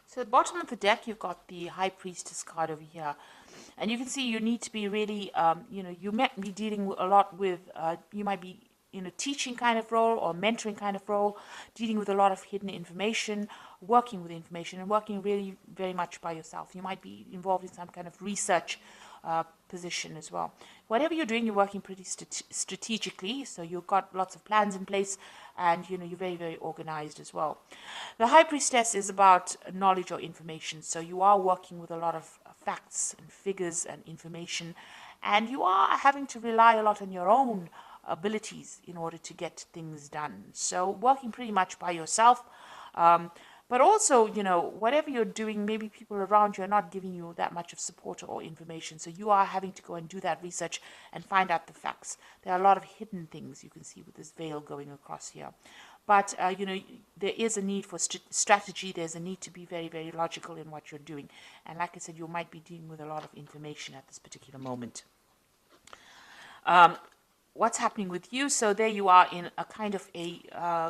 So at the bottom of the deck, you've got the High Priestess card over here. And you can see you need to be really, you might be dealing a lot with, you might be in a teaching kind of role or mentoring kind of role, dealing with a lot of hidden information, working with information, and working really very much by yourself. You might be involved in some kind of research position as well. Whatever you're doing, you're working pretty strategically, so you've got lots of plans in place, and you're very, very organized as well. The High Priestess is about knowledge or information, so you are working with a lot of facts and figures and information, and you are having to rely a lot on your own abilities in order to get things done. So working pretty much by yourself. But also, whatever you're doing, maybe people around you are not giving you that much of support or information. So you are having to go and do that research and find out the facts. There are a lot of hidden things you can see with this veil going across here. But, there is a need for strategy. There's a need to be very, very logical in what you're doing. And like I said, you might be dealing with a lot of information at this particular moment. What's happening with you? So there you are in a kind of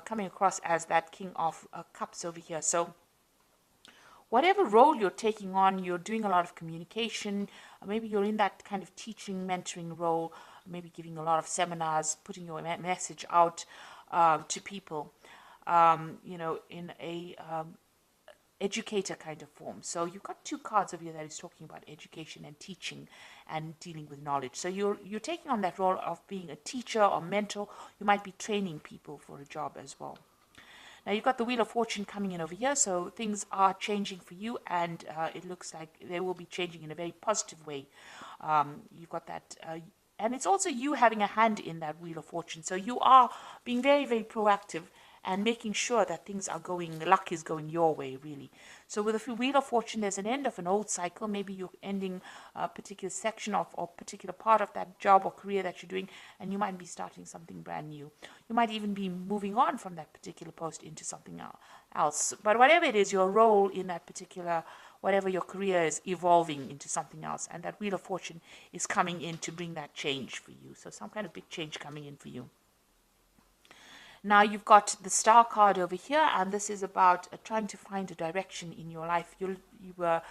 coming across as that King of Cups over here. So whatever role you're taking on, you're doing a lot of communication. Maybe you're in that kind of teaching, mentoring role, maybe giving a lot of seminars, putting your message out to people, in a educator kind of form. So you've got two cards over here that is talking about education and teaching and dealing with knowledge. So you're taking on that role of being a teacher or mentor. You might be training people for a job as well. Now you've got the Wheel of Fortune coming in over here, so things are changing for you, and it looks like they will be changing in a very positive way. You've got that, and it's also you having a hand in that Wheel of Fortune. So you are being very, very proactive and making sure that things are going, luck is going your way, really. So with the Wheel of Fortune, there's an end of an old cycle. Maybe you're ending a particular section of or particular part of that job or career that you're doing, and you might be starting something brand new. You might even be moving on from that particular post into something else. But whatever it is, your role in that particular, whatever your career is, evolving into something else, and that Wheel of Fortune is coming in to bring that change for you. So some kind of big change coming in for you. Now you've got the Star card over here, and this is about trying to find a direction in your life. You were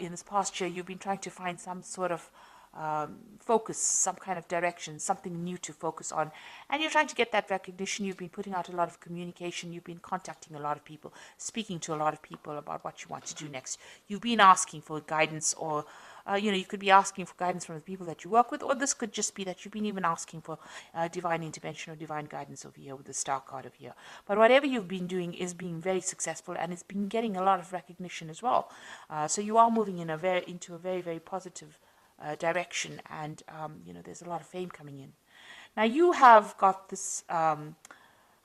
in this past year, you've been trying to find some sort of focus, some kind of direction, something new to focus on, and you're trying to get that recognition. You've been putting out a lot of communication. You've been contacting a lot of people, speaking to a lot of people about what you want to do next. You've been asking for guidance, or you could be asking for guidance from the people that you work with, or this could just be that you've been even asking for divine intervention or divine guidance over here with the Star card over here. But whatever you've been doing is being very successful, and it's been getting a lot of recognition as well. So you are moving in into a very, very positive direction, and there's a lot of fame coming in. Now you have got this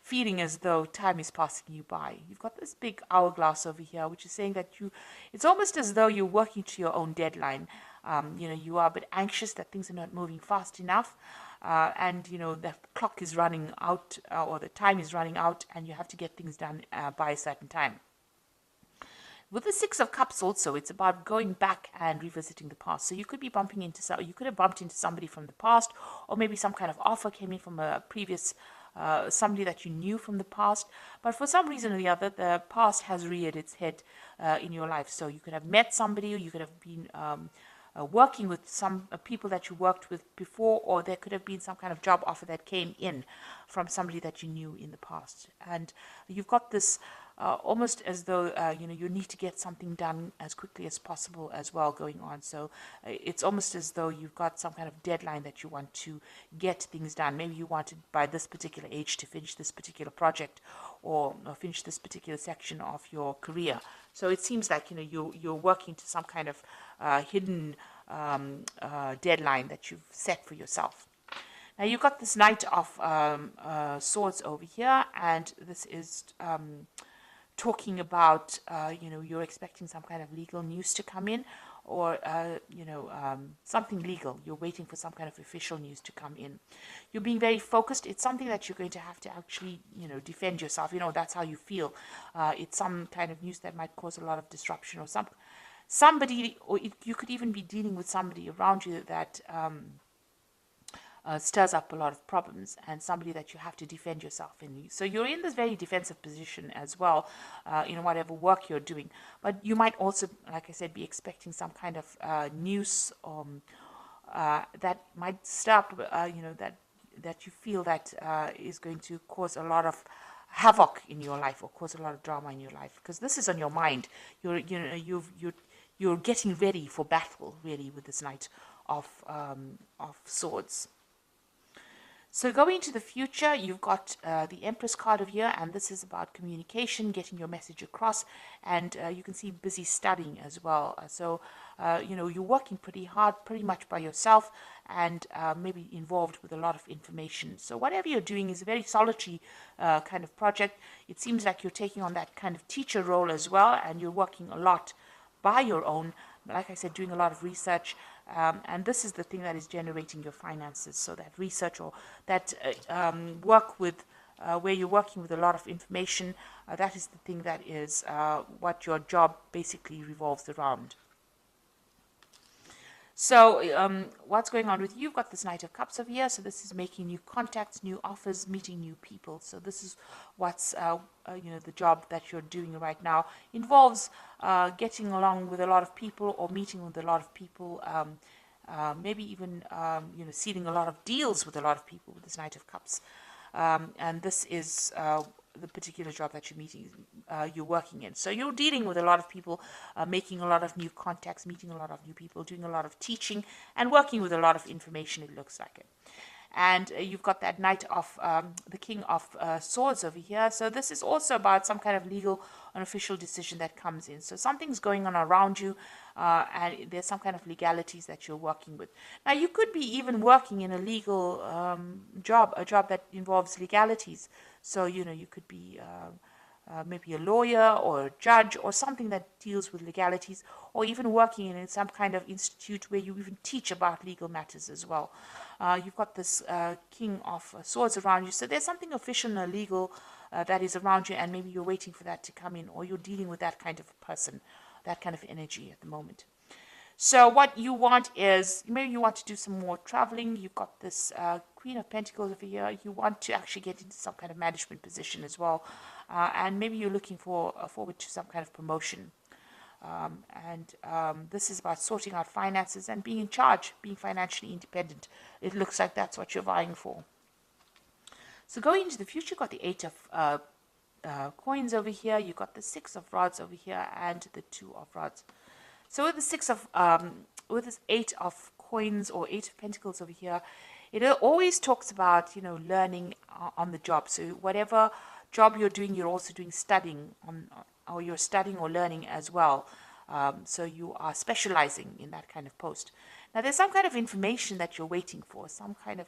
feeling as though time is passing you by. You've got this big hourglass over here, which is saying that it's almost as though you're working to your own deadline. You are a bit anxious that things are not moving fast enough, and the clock is running out, or the time is running out, and you have to get things done by a certain time. With the Six of Cups also, it's about going back and revisiting the past. So you could be you could have bumped into somebody from the past, or maybe some kind of offer came in from a previous somebody that you knew from the past, but for some reason or the other, the past has reared its head in your life. So you could have met somebody, or you could have been working with some people that you worked with before, or there could have been some kind of job offer that came in from somebody that you knew in the past. And you've got this almost as though you need to get something done as quickly as possible as well going on. So it's almost as though you've got some kind of deadline that you want to get things done. Maybe you wanted by this particular age to finish this particular project, or finish this particular section of your career. So it seems like you're working to some kind of hidden deadline that you've set for yourself. Now you've got this Knight of Swords over here, and this is talking about you're expecting some kind of legal news to come in, or something legal. You're waiting for some kind of official news to come in. You're being very focused. It's something that you're going to have to actually defend yourself. That's how you feel. It's some kind of news that might cause a lot of disruption, or somebody, or you could even be dealing with somebody around you that stirs up a lot of problems, and somebody that you have to defend yourself in. So you're in this very defensive position as well, in whatever work you're doing. But you might also, like I said, be expecting some kind of news that might stir up, that you feel that is going to cause a lot of havoc in your life or cause a lot of drama in your life, because this is on your mind. You're getting ready for battle, really, with this Knight of Swords. So going into the future, you've got the Empress card of here, and this is about communication, getting your message across, and you can see busy studying as well. You're working pretty hard, pretty much by yourself, and maybe involved with a lot of information. So whatever you're doing is a very solitary kind of project. It seems like you're taking on that kind of teacher role as well, and you're working a lot by your own, like I said, doing a lot of research, and this is the thing that is generating your finances. So that research or that work with where you're working with a lot of information, that is the thing that is what your job basically revolves around. So what's going on with you? You've got this Knight of Cups over here. So this is making new contacts, new offers, meeting new people. So this is what's, the job that you're doing right now. Involves getting along with a lot of people or meeting with a lot of people. Maybe even, sealing a lot of deals with a lot of people with this Knight of Cups. And this is the particular job that you're working in. So you're dealing with a lot of people, making a lot of new contacts, meeting a lot of new people, doing a lot of teaching, and working with a lot of information, it looks like it. And you've got that Knight of the King of Swords over here. So this is also about some kind of legal and official decision that comes in. So something's going on around you, and there's some kind of legalities that you're working with. Now, you could be even working in a legal job, a job that involves legalities. So, you could be maybe a lawyer or a judge or something that deals with legalities, or even working in some kind of institute where you even teach about legal matters as well. You've got this King of Swords around you, so there's something official and legal that is around you, and maybe you're waiting for that to come in, or you're dealing with that kind of person, that kind of energy at the moment. So what you want is, maybe you want to do some more traveling. You've got this Queen of Pentacles over here. You want to actually get into some kind of management position as well. And maybe you're looking forward to some kind of promotion. This is about sorting out finances and being in charge, being financially independent. It looks like that's what you're vying for. So going into the future, you've got the Eight of Coins over here. You've got the Six of Rods over here and the Two of Rods. So with the with this Eight of Coins or Eight of Pentacles over here, it always talks about, learning on the job. So whatever job you're doing, you're also doing studying or you're studying or learning as well. So you are specializing in that kind of post. Now there's some kind of information that you're waiting for, some kind of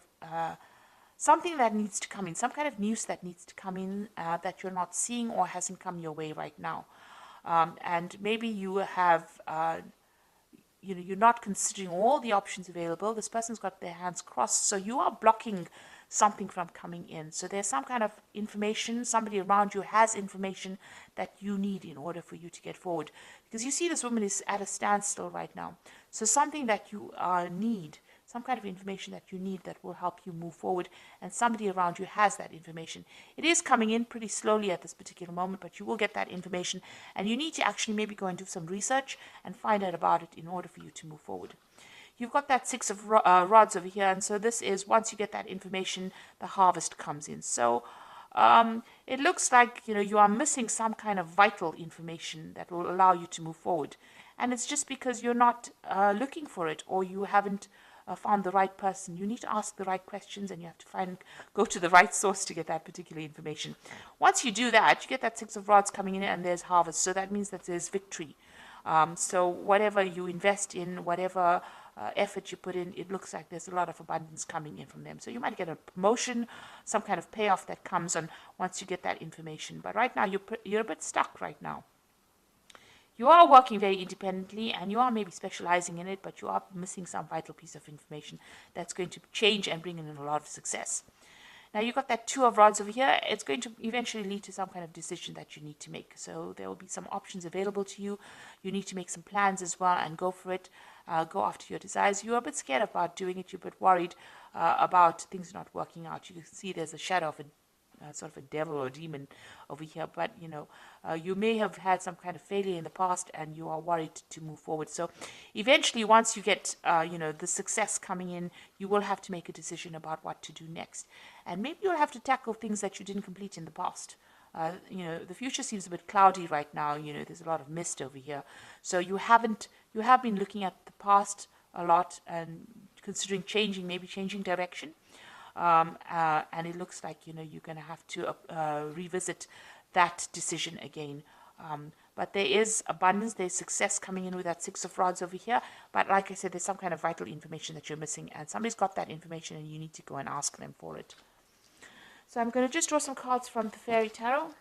something that needs to come in, some kind of news that needs to come in that you're not seeing or hasn't come your way right now. And maybe you have, you're not considering all the options available. This person's got their hands crossed, so you are blocking something from coming in. So there's some kind of information, somebody around you has information that you need in order for you to get forward. Because you see this woman is at a standstill right now. So something that you need, some kind of information that you need that will help you move forward, and somebody around you has that information. It is coming in pretty slowly at this particular moment, but you will get that information, and you need to actually maybe go and do some research and find out about it in order for you to move forward. You've got that Six of Rods over here, and so this is, once you get that information, the harvest comes in. So it looks like, you are missing some kind of vital information that will allow you to move forward. And it's just because you're not looking for it, or you haven't found the right person. You need to ask the right questions, and you have to go to the right source to get that particular information. Once you do that, you get that Six of Rods coming in, and there's harvest. So that means that there's victory. So whatever you invest in, whatever effort you put in, it looks like there's a lot of abundance coming in from them. So you might get a promotion, some kind of payoff that comes on once you get that information. But right now, you're a bit stuck right now. You are working very independently, and you are maybe specializing in it, but you are missing some vital piece of information that's going to change and bring in a lot of success. Now you've got that Two of Rods over here. It's going to eventually lead to some kind of decision that you need to make. So there will be some options available to you. You need to make some plans as well and go for it. go after your desires. You're a bit scared about doing it. You're a bit worried about things not working out. You can see there's a shadow of a sort of a devil or a demon over here, but you may have had some kind of failure in the past and you are worried to move forward. So eventually, once you get the success coming in, you will have to make a decision about what to do next, and maybe you'll have to tackle things that you didn't complete in the past. The future seems a bit cloudy right now. There's a lot of mist over here, so you have been looking at the past a lot and considering maybe changing direction. And it looks like you're going to have to revisit that decision again. But there is abundance, there's success coming in with that Six of Rods over here. But like I said, there's some kind of vital information that you're missing, and somebody's got that information, and you need to go and ask them for it. So I'm going to just draw some cards from the Fairy Tarot,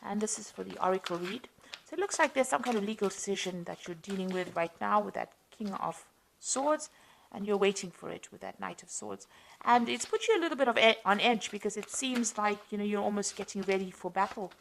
and this is for the Oracle read. So it looks like there's some kind of legal decision that you're dealing with right now with that King of Swords, and you're waiting for it with that Knight of Swords. And it's put you a little bit on edge, because it seems like you're almost getting ready for battle.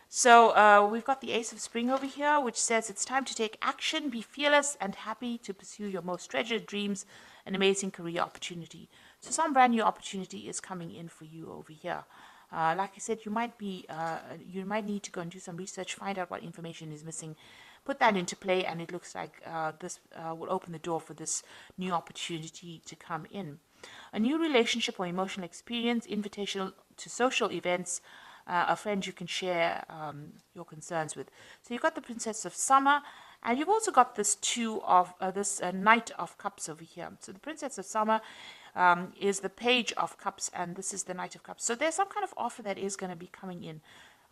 So we've got the Ace of Spring over here, which says it's time to take action, be fearless and happy to pursue your most treasured dreams, an amazing career opportunity. So some brand new opportunity is coming in for you over here. Like I said, you might need to go and do some research, find out what information is missing, put that into play, and it looks like this will open the door for this new opportunity to come in. A new relationship or emotional experience, invitation to social events, a friend you can share your concerns with. So you've got the Princess of Summer, and you've also got this Knight of Cups over here. So the Princess of Summer is the Page of Cups, and this is the Knight of Cups. So there's some kind of offer that is going to be coming in.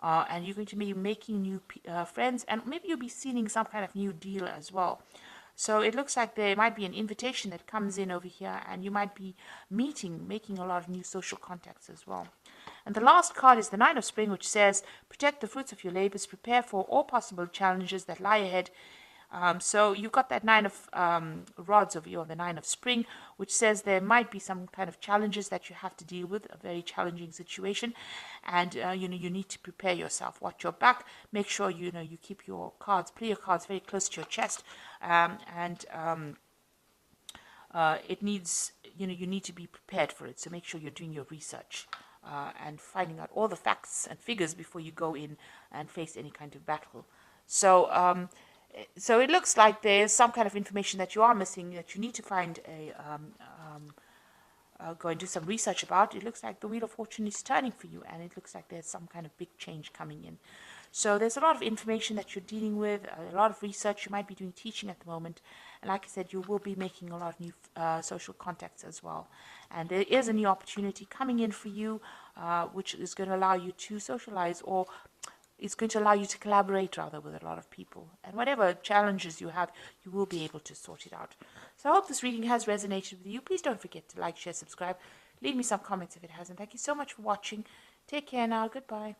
And you're going to be making new friends, and maybe you'll be sealing some kind of new deal as well. So it looks like there might be an invitation that comes in over here, and you might be making a lot of new social contacts as well. And the last card is the Nine of Spring, which says, protect the fruits of your labors, prepare for all possible challenges that lie ahead. So you've got that Nine of Rods over here, or the Nine of Spring, which says there might be some kind of challenges that you have to deal with, a very challenging situation, and you need to prepare yourself. Watch your back. Make sure you keep your cards, play your cards very close to your chest, it needs you need to be prepared for it. So make sure you're doing your research and finding out all the facts and figures before you go in and face any kind of battle. So it looks like there's some kind of information that you are missing, that you need to find go and do some research about. It looks like the Wheel of Fortune is turning for you, and it looks like there's some kind of big change coming in. So there's a lot of information that you're dealing with, a lot of research. You might be doing teaching at the moment, and like I said, you will be making a lot of new social contacts as well. And there is a new opportunity coming in for you, which is going to allow you to socialize, or it's going to allow you to collaborate rather with a lot of people. And whatever challenges you have, you will be able to sort it out. So I hope this reading has resonated with you. Please don't forget to like, share, subscribe. Leave me some comments if it hasn't. Thank you so much for watching. Take care now. Goodbye.